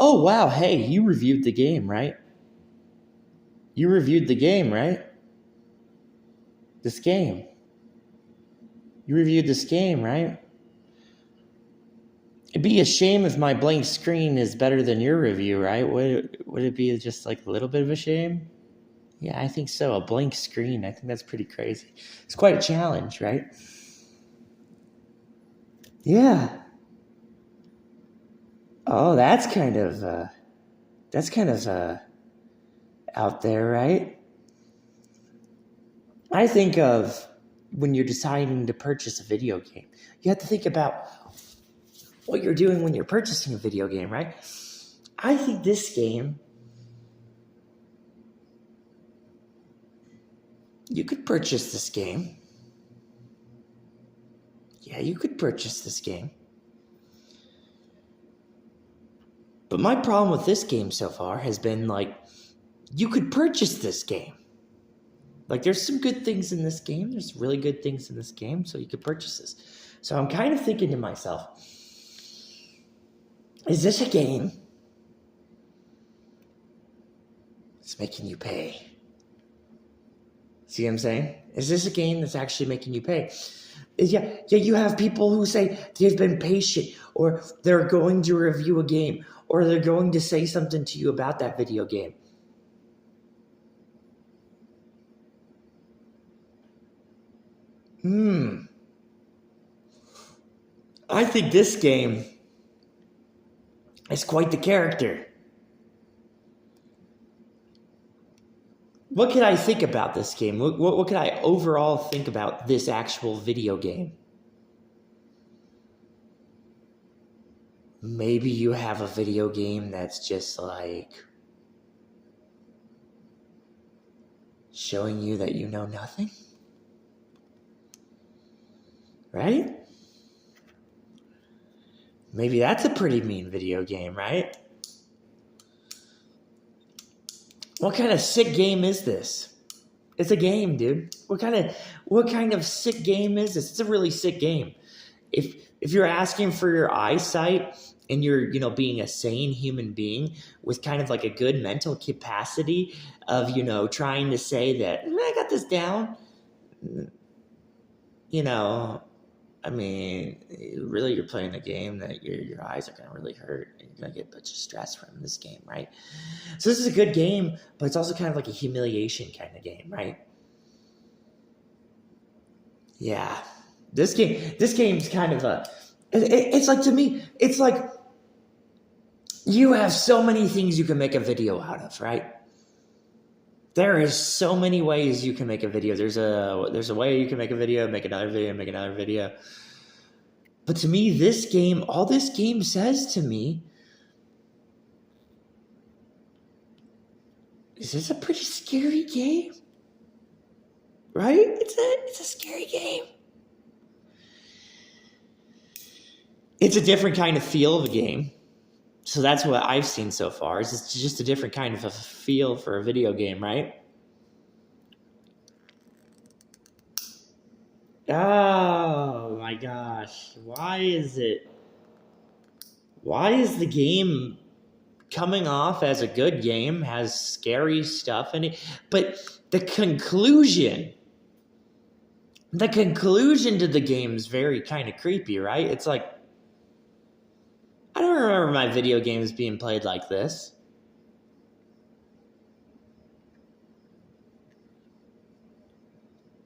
Oh, wow. Hey, you reviewed the game, right? You reviewed the game, right? This game. You reviewed this game, right? It'd be a shame if my blank screen is better than your review, right? Would it be just like a little bit of a shame? Yeah, I think so. A blank screen. I think that's pretty crazy. It's quite a challenge, right? Yeah. Oh, that's kind of out there, right? I think of when you're deciding to purchase a video game, you have to think about what you're doing when you're purchasing a video game, right? I think this game, you could purchase this game. Yeah, you could purchase this game. But my problem with this game so far has been like, you could purchase this game. Like, there's some good things in this game. There's really good things in this game, so you could purchase this. So I'm kind of thinking to myself, is this a game that's making you pay? See what I'm saying? Is this a game that's actually making you pay? Yeah, you have people who say they've been patient, or they're going to review a game, or they're going to say something to you about that video game. I think this game is quite the character. What can I think about this game? What can I overall think about this actual video game? Maybe you have a video game that's just like showing you that you know nothing, right? Maybe that's a pretty mean video game, right? What kind of sick game is this? It's a game, dude. What kind of sick game is this? It's a really sick game. If you're asking for your eyesight and you're, being a sane human being with kind of like a good mental capacity of, trying to say that I got this down, I mean, really, you're playing a game that your eyes are going to really hurt, and you're going to get a bunch of stress from this game, right? So this is a good game, but it's also kind of like a humiliation kind of game, right? Yeah, this game's kind of it's like, to me, it's like you have so many things you can make a video out of, right? There is so many ways you can make a video. There's a way you can make a video, make another video, make another video. But to me, all this game says to me is this a pretty scary game? Right? It's a scary game. It's a different kind of feel of a game. So that's what I've seen so far. It's just a different kind of a feel for a video game, right? Oh my gosh. Why is the game coming off as a good game, has scary stuff in it, but the conclusion to the game is very kind of creepy, right? It's like, I don't remember my video games being played like this.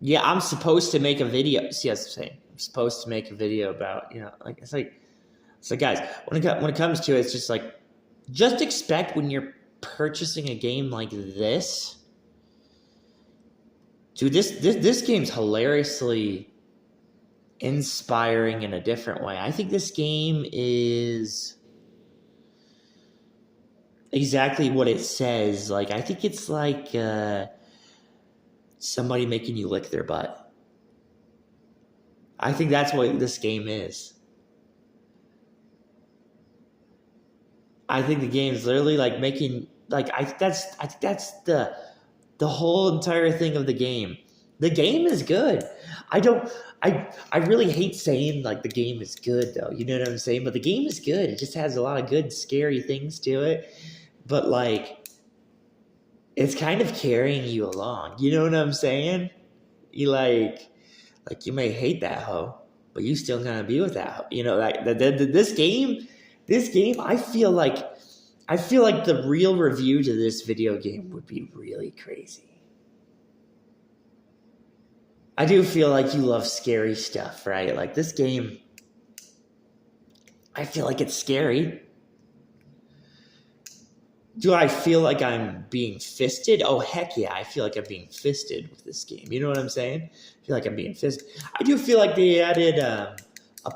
Yeah, I'm supposed to make a video. See, that's what I'm saying. I'm supposed to make a video about, it's like, guys, when it comes to it, it's just like, just expect when you're purchasing a game like this. Dude, this game's hilariously inspiring in a different way. I think this game is exactly what it says. Like, I think it's like somebody making you lick their butt. I think that's what this game is. I think the game is literally like making, like, I think that's the whole entire thing of the game The game is good. I don't. I really hate saying like the game is good though. You know what I'm saying? But the game is good. It just has a lot of good, scary things to it. But like, it's kind of carrying you along. You know what I'm saying? You like you may hate that hoe, but you still gonna be with that hoe. You know, like this game, I feel like the real review to this video game would be really crazy. I do feel like you love scary stuff, right? Like this game, I feel like it's scary. Do I feel like I'm being fisted? Oh, heck yeah. I feel like I'm being fisted with this game. You know what I'm saying? I feel like I'm being fisted. I do feel like they added a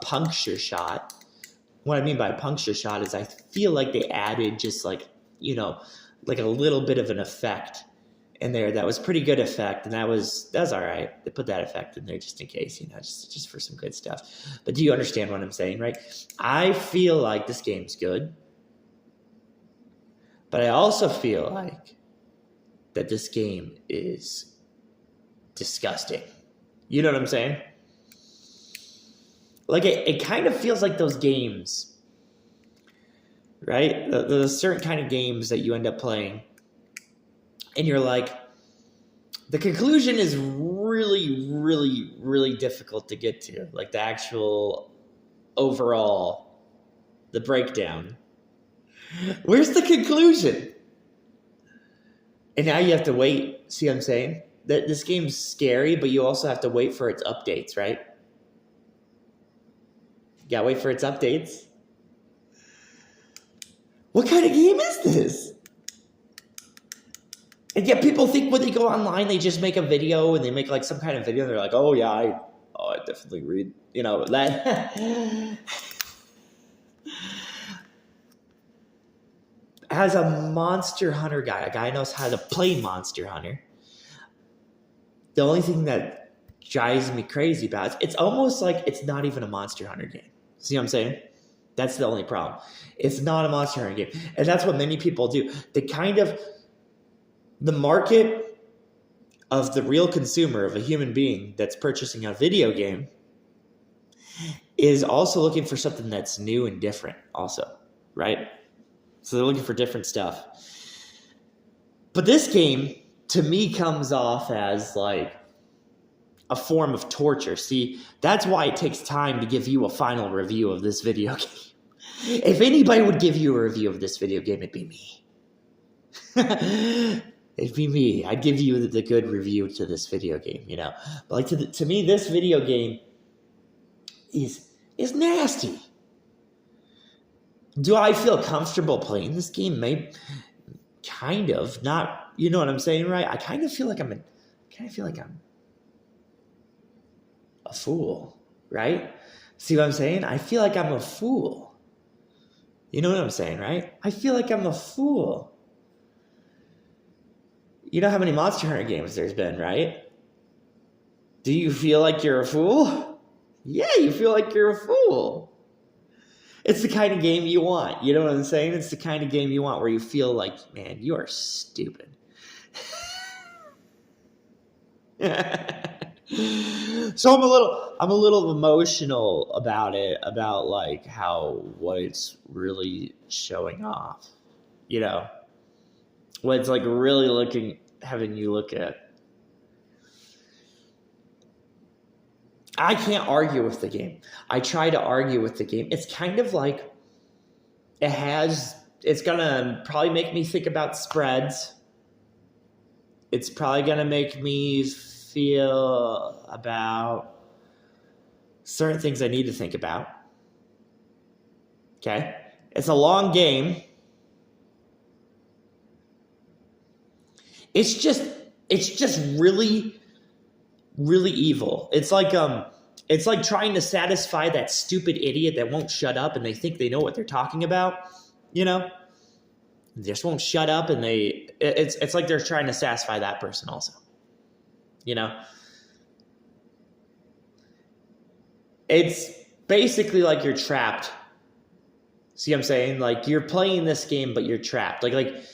puncture shot. What I mean by puncture shot is I feel like they added just like, you know, like a little bit of an effect in there. That was pretty good effect. And that was all right. They put that effect in there just in case, you know, just for some good stuff. But do you understand what I'm saying, right? I feel like this game's good. But I also feel like that this game is disgusting. You know what I'm saying? Like it kind of feels like those games, right? The certain kind of games that you end up playing, and you're like, the conclusion is really, really, really difficult to get to. Like the actual overall, the breakdown. Where's the conclusion? And now you have to wait. See what I'm saying? That this game's scary, but you also have to wait for its updates, right? You gotta wait for its updates. What kind of game is this? And yet people think when they go online, they just make a video and they make like some kind of video. And they're like, oh yeah, I definitely read, you know, that. As a Monster Hunter guy, a guy who knows how to play Monster Hunter, the only thing that drives me crazy about it, it's almost like it's not even a Monster Hunter game. See what I'm saying? That's the only problem. It's not a Monster Hunter game. And that's what many people do. The market of the real consumer, of a human being that's purchasing a video game, is also looking for something that's new and different also, right? So they're looking for different stuff. But this game, to me, comes off as like a form of torture. See, that's why it takes time to give you a final review of this video game. If anybody would give you a review of this video game, it'd be me. It'd be me. I'd give you the good review to this video game, you know. But like to me, this video game is nasty. Do I feel comfortable playing this game? Maybe, kind of. Not, you know what I'm saying, right? I kind of feel like I'm a fool, right? See what I'm saying? I feel like I'm a fool. You know what I'm saying, right? I feel like I'm a fool. You know how many Monster Hunter games there's been, right? Do you feel like you're a fool? Yeah, you feel like you're a fool. It's the kind of game you want. You know what I'm saying? It's the kind of game you want where you feel like, man, you are stupid. So I'm a little emotional about it, about like what it's really showing off. You know, what it's like really having you look at. I can't argue with the game. I try to argue with the game. It's kind of like it's going to probably make me think about spreads. It's probably going to make me feel about certain things I need to think about. Okay? It's a long game. It's just really, really evil. It's like trying to satisfy that stupid idiot that won't shut up and they think they know what they're talking about, you know? They just won't shut up and it's like they're trying to satisfy that person also. You know? It's basically like you're trapped. See what I'm saying? Like you're playing this game but you're trapped. Like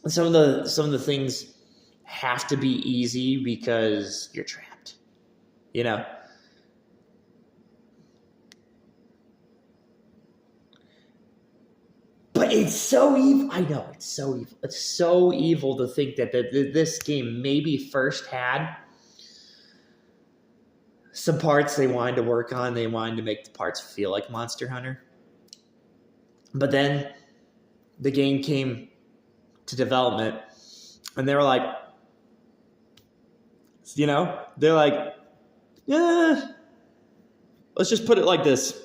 some of the things have to be easy because you're trapped, you know? But it's so evil. I know, it's so evil. It's so evil to think that this game maybe first had some parts they wanted to work on. They wanted to make the parts feel like Monster Hunter. But then the game came to development, and they were like, they're like, yeah, let's just put it like this.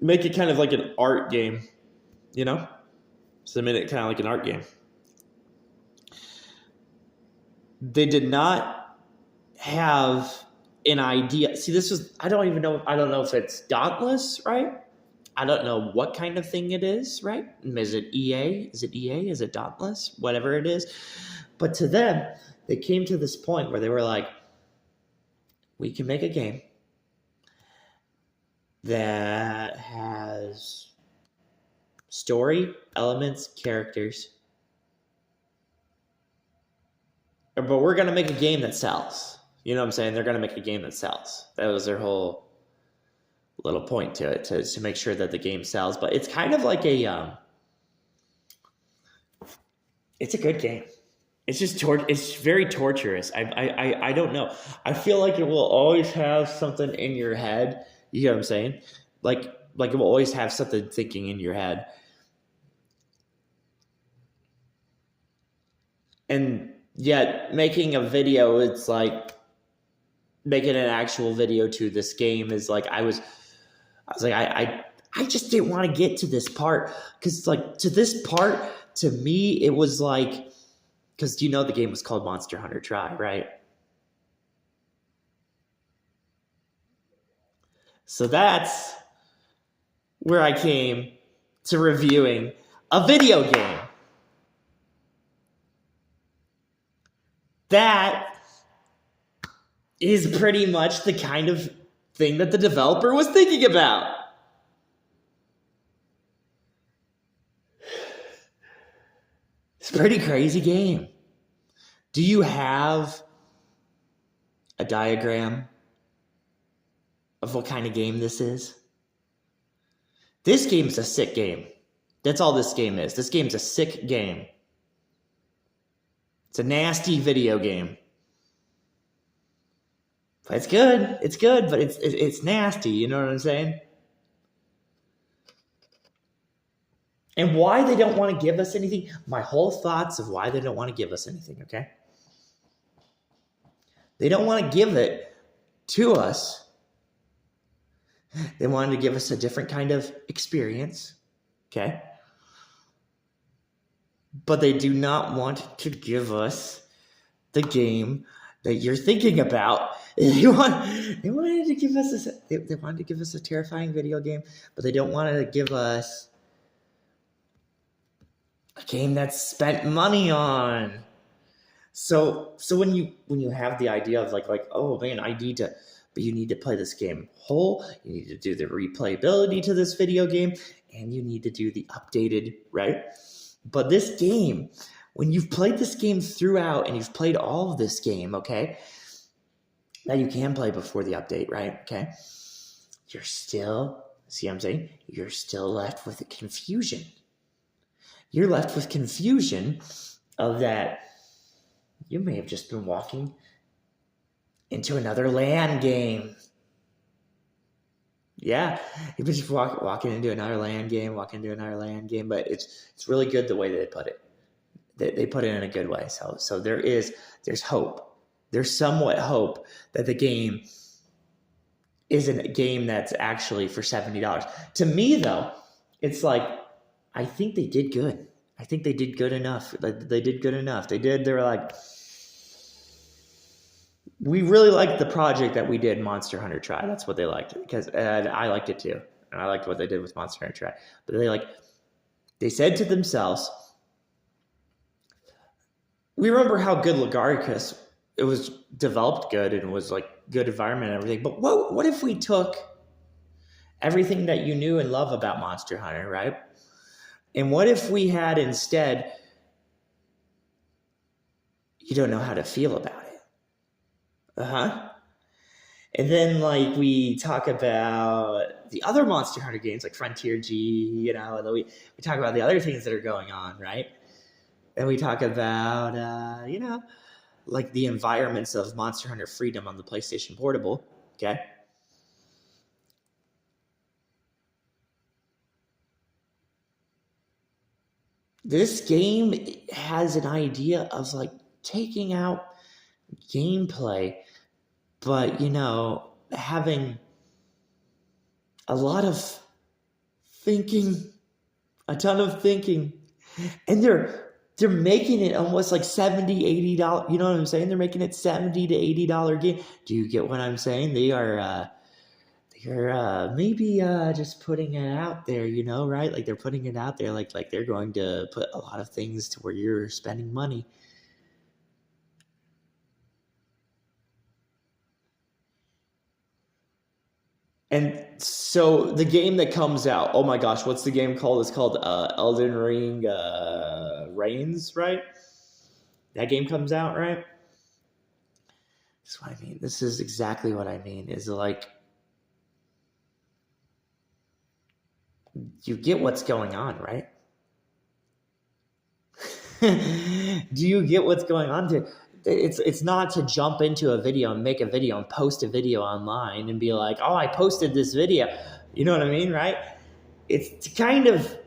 Make it kind of like an art game, So they made it kind of like an art game. They did not have an idea. See, I don't know if it's Dauntless, right? I don't know what kind of thing it is, right? Is it EA? Is it EA? Is it Dauntless? Whatever it is. But to them, they came to this point where they were like, we can make a game that has story, elements, characters. But we're going to make a game that sells. You know what I'm saying? They're going to make a game that sells. That was their whole little point to it, to make sure that the game sells. But it's kind of like it's a good game. It's just it's very torturous. I don't know. I feel like it will always have something in your head. You know what I'm saying? Like it will always have something thinking in your head. And yet making a video, it's like making an actual video to this game is like, I just didn't want to get to this part. Cause like to this part, to me, it was like, cause the game was called Monster Hunter Tri, right? So that's where I came to reviewing a video game. That is pretty much the kind of thing that the developer was thinking about. It's a pretty crazy game. Do you have a diagram of what kind of game this is? This game's a sick game. That's all this game is. This game's a sick game. It's a nasty video game. But it's good. It's good, but it's nasty. You know what I'm saying? And why they don't want to give us anything, my whole thoughts of why they don't want to give us anything, okay? They don't want to give it to us. They wanted to give us a different kind of experience, okay? But they do not want to give us the game that you're thinking about. They wanted to give us they wanted to give us a terrifying video game, but they don't want to give us a game that's spent money on. So when you have the idea of like oh man, but you need to play this game whole, you need to do the replayability to this video game, and you need to do the updated, right? But this game, when you've played this game throughout and you've played all of this game, okay, that you can play before the update, right? Okay, you're still, see what I'm saying? You're still left with the confusion. You're left with confusion of that you may have just been walking into another LAN game. Yeah, you've been just walking into another LAN game, but it's really good the way that they put it. They put it in a good way. So there's hope. There's somewhat hope that the game isn't a game that's actually for $70. To me, though, it's like, I think they did good. I think they did good enough. They did good enough. They were like, we really liked the project that we did, Monster Hunter Tri. That's what they liked, because I liked it too, and I liked what they did with Monster Hunter Tri. But they said to themselves, we remember how good Lagaricus, it was developed good and was like good environment and everything. But what if we took everything that you knew and love about Monster Hunter, right? And what if we had instead you don't know how to feel about it. Uh-huh. And then, like, we talk about the other Monster Hunter games, like Frontier G, and then we talk about the other things that are going on, right? And we talk about, like the environments of Monster Hunter Freedom on the PlayStation Portable, okay? This game has an idea of, like, taking out gameplay, but, having a lot of thinking, a ton of thinking, and they're making it almost like $70, $80. You know what I'm saying? They're making it $70 to $80 game. Do you get what I'm saying? They're maybe just putting it out there, right? Like they're putting it out there, like they're going to put a lot of things to where you're spending money. And so the game that comes out, oh my gosh, what's the game called? It's called Elden Ring Reigns, right? That game comes out, right? That's what I mean. This is exactly what I mean. Is like, you get what's going on, right? Do you get what's going on? It's not to jump into a video and make a video and post a video online and be like, oh, I posted this video. You know what I mean, right? It's to kind of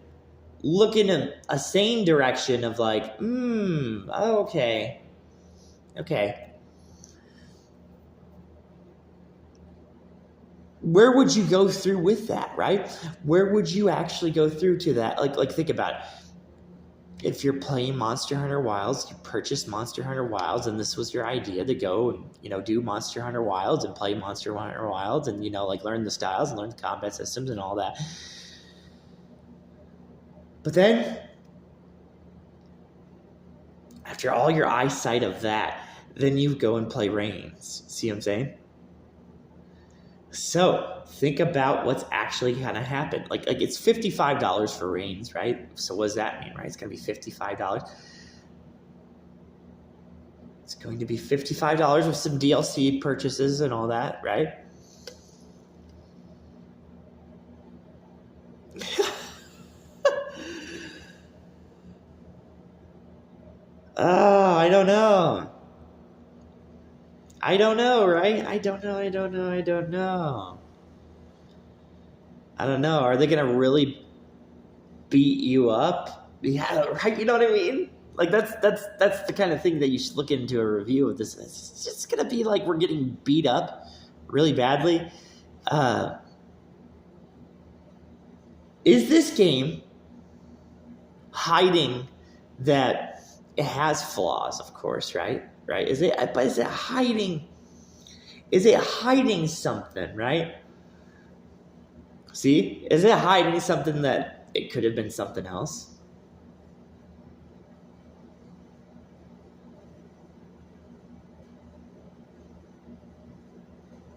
look in a sane direction of like, okay. Where would you go through with that, right? Where would you actually go through to that? Like think about it. If you're playing Monster Hunter Wilds, you purchased Monster Hunter Wilds, and this was your idea to go and, do Monster Hunter Wilds and play Monster Hunter Wilds and, like learn the styles and learn the combat systems and all that. But then, after all your eyesight of that, then you go and play Reigns. See what I'm saying? So think about what's actually gonna happen. Like it's $55 for Reigns, right? So what does that mean, right? It's gonna be $55. It's going to be $55 with some DLC purchases and all that, right? Oh, I don't know. I don't know, right? I don't know. I don't know. Are they going to really beat you up? Yeah, right? You know what I mean? Like that's the kind of thing that you should look into a review of this. It's just going to be like we're getting beat up really badly. Is this game hiding that it has flaws, of course, right? Right? Is it hiding something, right? See? Is it hiding something that it could have been something else?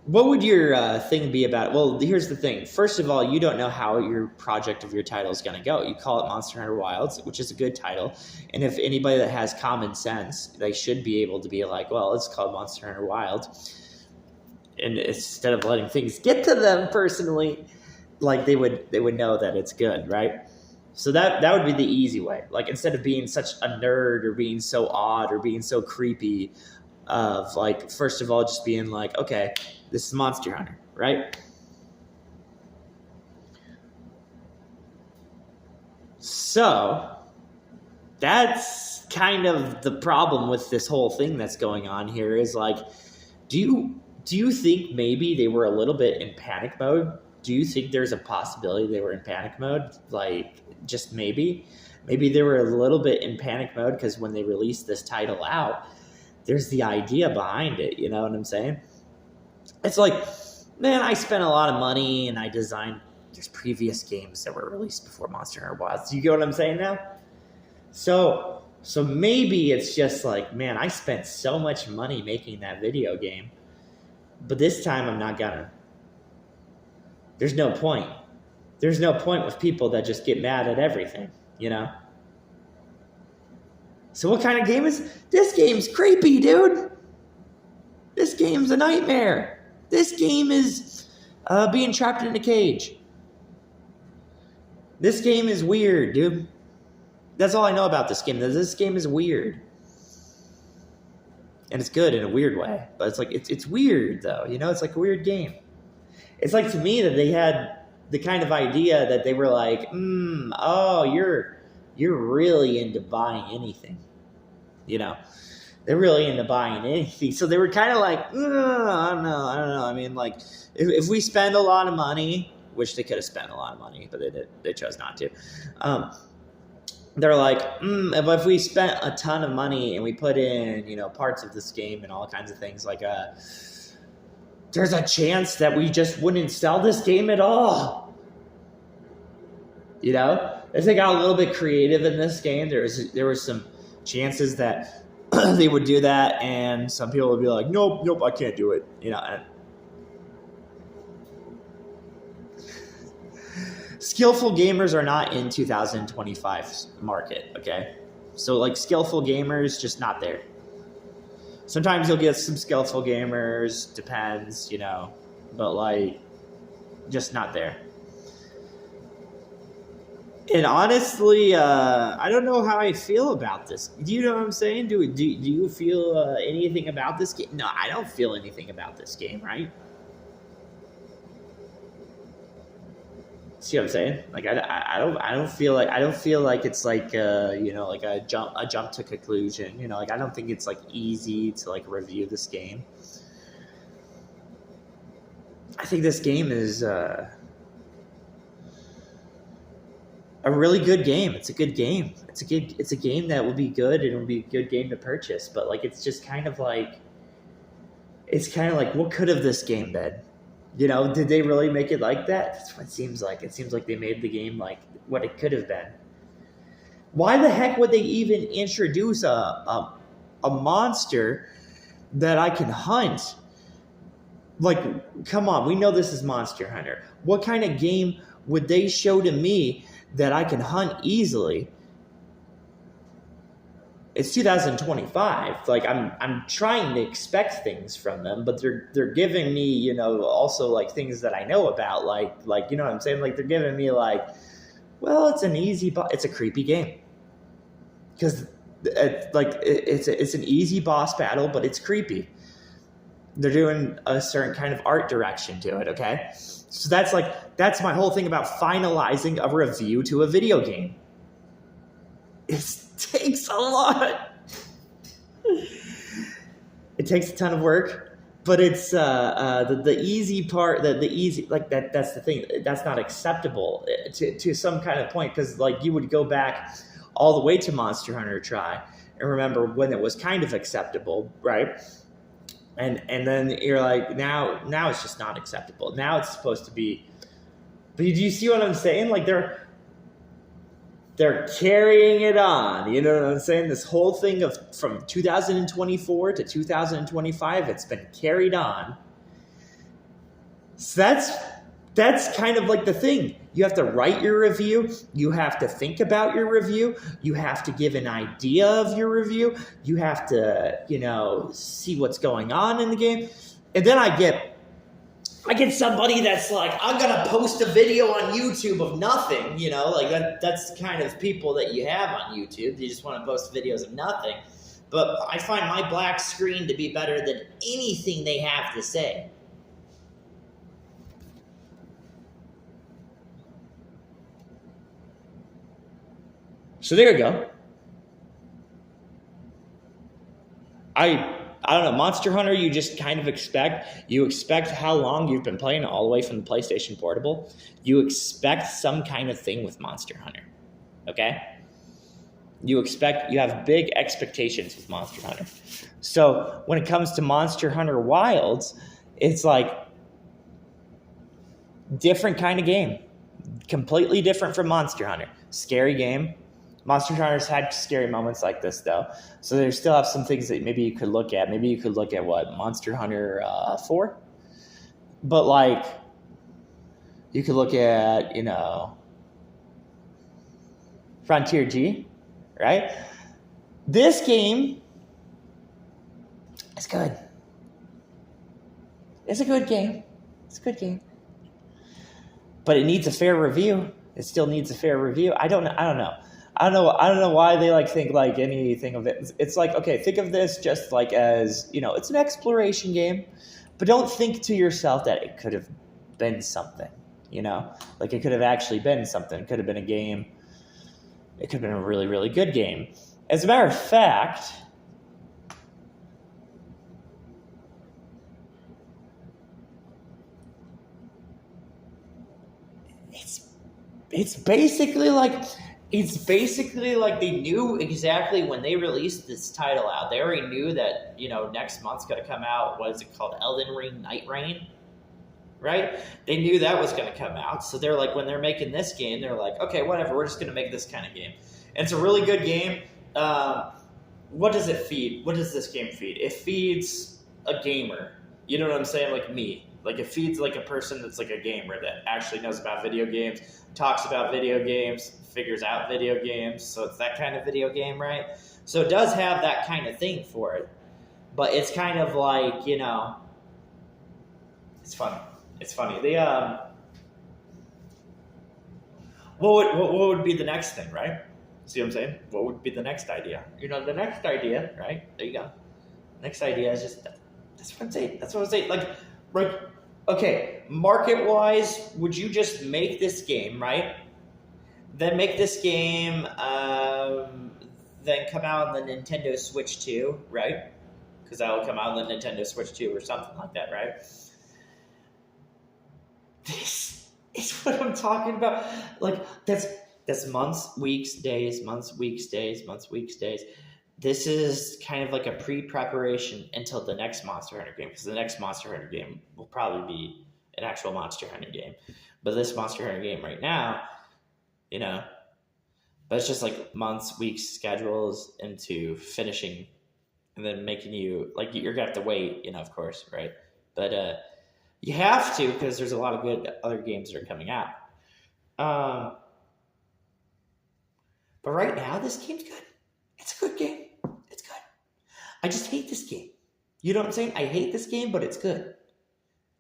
What would your thing be about it? Well, here's the thing. First of all, you don't know how your project of your title is going to go. You call it Monster Hunter Wilds, which is a good title. And if anybody that has common sense, they should be able to be like, well, it's called Monster Hunter Wilds. And instead of letting things get to them personally, like they would know that it's good, right? So that would be the easy way. Like instead of being such a nerd or being so odd or being so creepy, of like, first of all, just being like, okay, this is Monster Hunter, right? So that's kind of the problem with this whole thing that's going on here is like, do you think maybe they were a little bit in panic mode? Do you think there's a possibility they were in panic mode? Like, just maybe they were a little bit in panic mode because when they released this title out, there's the idea behind it. You know what I'm saying? It's like, man, I spent a lot of money and I designed there's previous games that were released before Monster Hunter Wilds. Do you get what I'm saying now? So maybe it's just like, man, I spent so much money making that video game, but this time I'm not gonna. There's no point. There's no point with people that just get mad at everything, you know? So what kind of game is this? Game's creepy, dude. This game's a nightmare. This game is being trapped in a cage. This game is weird, dude. That's all I know about this game. This game is weird. And it's good in a weird way. But it's like, it's weird, though. You know, it's like a weird game. It's like, to me, that they had the kind of idea that they were like, oh, you're really into buying anything. You know? They're really into buying anything. So they were kind of like, I don't know. I mean, like, if we spend a lot of money, which they could have spent a lot of money, but they chose not to. They're like, if we spent a ton of money and we put in, you know, parts of this game and all kinds of things, like, there's a chance that we just wouldn't sell this game at all. You know? If they got a little bit creative in this game, there was some chances that they would do that, and some people would be like, nope, I can't do it. You know, and skillful gamers are not in 2025's market, okay? So, like, skillful gamers, just not there. Sometimes you'll get some skillful gamers, depends, you know, but, like, just not there. And honestly, I don't know how I feel about this. Do you know what I'm saying? Do you feel anything about this game? No, I don't feel anything about this game, right? See what I'm saying? Like, I don't feel like it's like you know, like a jump to conclusion. You know, like, I don't think it's like easy to like review this game. I think this game is a really good game. It's a good game. It's a game that will be good, and it'll be a good game to purchase. But like, it's just kind of like, what could have this game been? You know, did they really make it like that? That's what it seems like. It seems like they made the game like what it could have been. Why the heck would they even introduce a monster that I can hunt? Like, come on, we know this is Monster Hunter. What kind of game would they show to me that I can hunt easily? It's 2025. Like, I'm trying to expect things from them, but they're giving me, you know, also like things that I know about, like you know what I'm saying? Like, they're giving me like, well, it's a creepy game, because it's an easy boss battle, but it's creepy. They're doing a certain kind of art direction to it, okay? So that's my whole thing about finalizing a review to a video game. It takes a lot. It takes a ton of work, but it's the easy part. The easy, like, that's the thing. That's not acceptable to some kind of point, because like, you would go back all the way to Monster Hunter Tri and remember when it was kind of acceptable, right? And then you're like, now it's just not acceptable. Now it's supposed to be. But do you see what I'm saying? Like, they're carrying it on. You know what I'm saying? This whole thing from 2024 to 2025, it's been carried on. So that's kind of like the thing. You have to write your review. You have to think about your review. You have to give an idea of your review. You have to, you know, see what's going on in the game. And then I get somebody that's like, I'm going to post a video on YouTube of nothing, you know, like that's the kind of people that you have on YouTube. You just want to post videos of nothing. But I find my black screen to be better than anything they have to say. So there you go. I don't know, Monster Hunter, you just kind of expect how long you've been playing all the way from the PlayStation Portable. You expect some kind of thing with Monster Hunter, okay? You have big expectations with Monster Hunter. So when it comes to Monster Hunter Wilds, it's like different kind of game. Completely different from Monster Hunter. Scary game. Monster Hunter's had scary moments like this, though. So they still have some things that maybe you could look at. Maybe you could look at what? Monster Hunter 4? But, like, you could look at, you know, Frontier G, right? This game is good. It's a good game. It's a good game. But it needs a fair review. It still needs a fair review. I don't know. I don't know why they like think like anything of it. It's like, okay, think of this just like as, it's an exploration game, but don't think to yourself that it could have been something, like it could have actually been something. It could have been a game. It could have been a really, really good game. As a matter of fact, it's basically like they knew exactly when they released this title out. They already knew that, next month's going to come out. What is it called? Elden Ring Night Reign, right? They knew that was going to come out. So they're like, when they're making this game, they're like, okay, whatever. We're just going to make this kind of game. And it's a really good game. What does it feed? What does this game feed? It feeds a gamer. You know what I'm saying? Like me. Like it feeds like a person that's like a gamer that actually knows about video games, talks about video games, figures out video games. So it's that kind of video game, right? So it does have that kind of thing for it. But it's kind of like, it's funny. It's funny. They what would be the next thing, right? See what I'm saying? What would be the next idea? The next idea, right? There you go. Next idea is just that's what I'm saying. That's what I'm saying. Like, okay, market-wise, would you just make this game, right? Then make this game, then come out on the Nintendo Switch 2, right? Because that will come out on the Nintendo Switch 2 or something like that, right? This is what I'm talking about. Like, that's months, weeks, days, months, weeks, days, months, weeks, days. This is kind of like a pre-preparation until the next Monster Hunter game, because the next Monster Hunter game will probably be an actual Monster Hunter game. But this Monster Hunter game right now, but it's just like months, weeks, schedules into finishing and then making you, like, you're going to have to wait, of course, right? But you have to, because there's a lot of good other games that are coming out. But right now, this game's good. It's a good game. It's good. I just hate this game. You know what I'm saying? I hate this game, but it's good.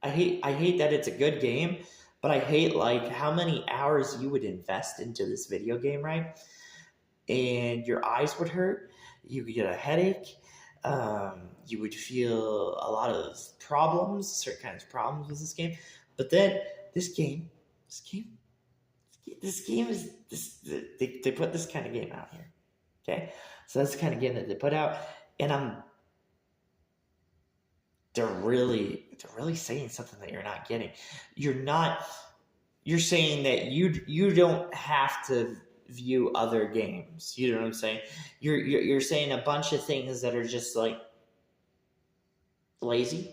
I hate that it's a good game, but I hate like how many hours you would invest into this video game, right? And your eyes would hurt. You could get a headache. You would feel a lot of problems, certain kinds of problems with this game. But then this game is they put this kind of game out here. Okay, so that's the kind of game that they put out, and they're really saying something that you're not getting. You're saying that you don't have to view other games. You know what I'm saying? You're saying a bunch of things that are just like lazy.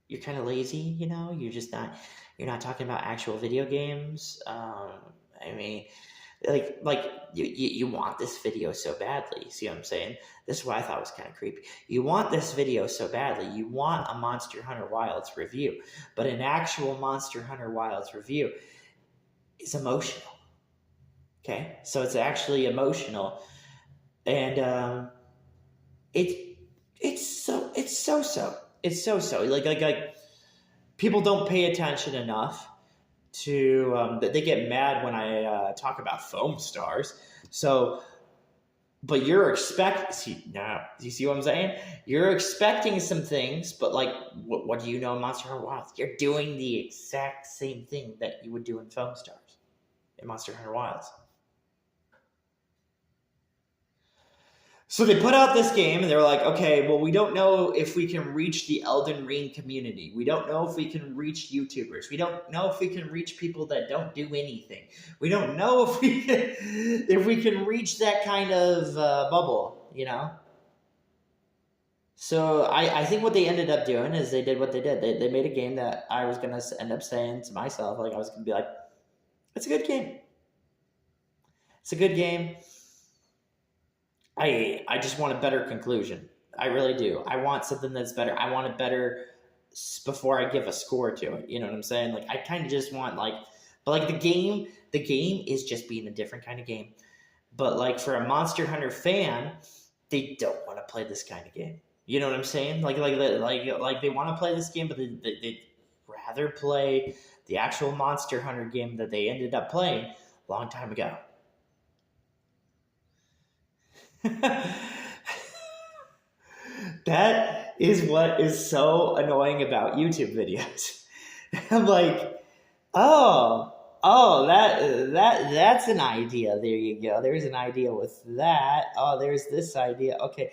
You're kind of lazy, you're not talking about actual video games. I mean, like you want this video so badly. See what I'm saying? This is what I thought was kind of creepy. You want this video so badly. You want a Monster Hunter Wilds review, but an actual Monster Hunter Wilds review is emotional. Okay, so it's actually emotional, and it's so like people don't pay attention enough to they get mad when I talk about foam stars. So, but you see what I'm saying? You're expecting some things, but like, what do you know in Monster Hunter Wilds? You're doing the exact same thing that you would do in foam stars in Monster Hunter Wilds. So they put out this game, and they're like, okay, well, we don't know if we can reach the Elden Ring community. We don't know if we can reach YouTubers. We don't know if we can reach people that don't do anything. We don't know if we can reach that kind of bubble, So I think what they ended up doing is they did what they did. They made a game that I was going to end up saying to myself, like I was going to be like, it's a good game. It's a good game. I just want a better conclusion. I really do. I want something that's better. I want it better before I give a score to it. You know what I'm saying? Like I kind of just want but the game is just being a different kind of game. But like for a Monster Hunter fan, they don't want to play this kind of game. You know what I'm saying? Like they want to play this game, but they'd rather play the actual Monster Hunter game that they ended up playing a long time ago. That is what is so annoying about YouTube videos. I'm like, that's an idea. There you go. There's an idea with that. Oh, there's this idea. Okay.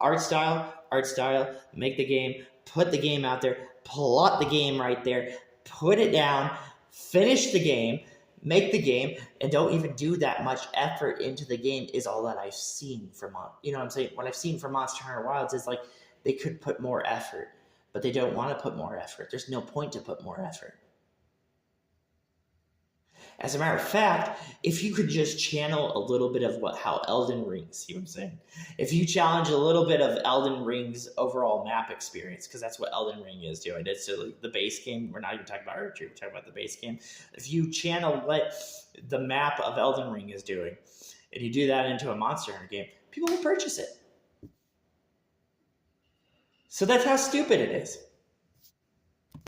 Art style, make the game, put the game out there, plot the game right there, put it down, finish the game, make the game, and don't even do that much effort into the game is all that I've seen from, you know what I'm saying? What I've seen from Monster Hunter Wilds is like they could put more effort, but they don't want to put more effort. There's no point to put more effort. As a matter of fact, if you could just channel a little bit of how Elden Ring, see what I'm saying? If you challenge a little bit of Elden Ring's overall map experience, because that's what Elden Ring is doing. It's the base game. We're not even talking about archery. We're talking about the base game. If you channel what the map of Elden Ring is doing, and you do that into a Monster Hunter game, people will purchase it. So that's how stupid it is.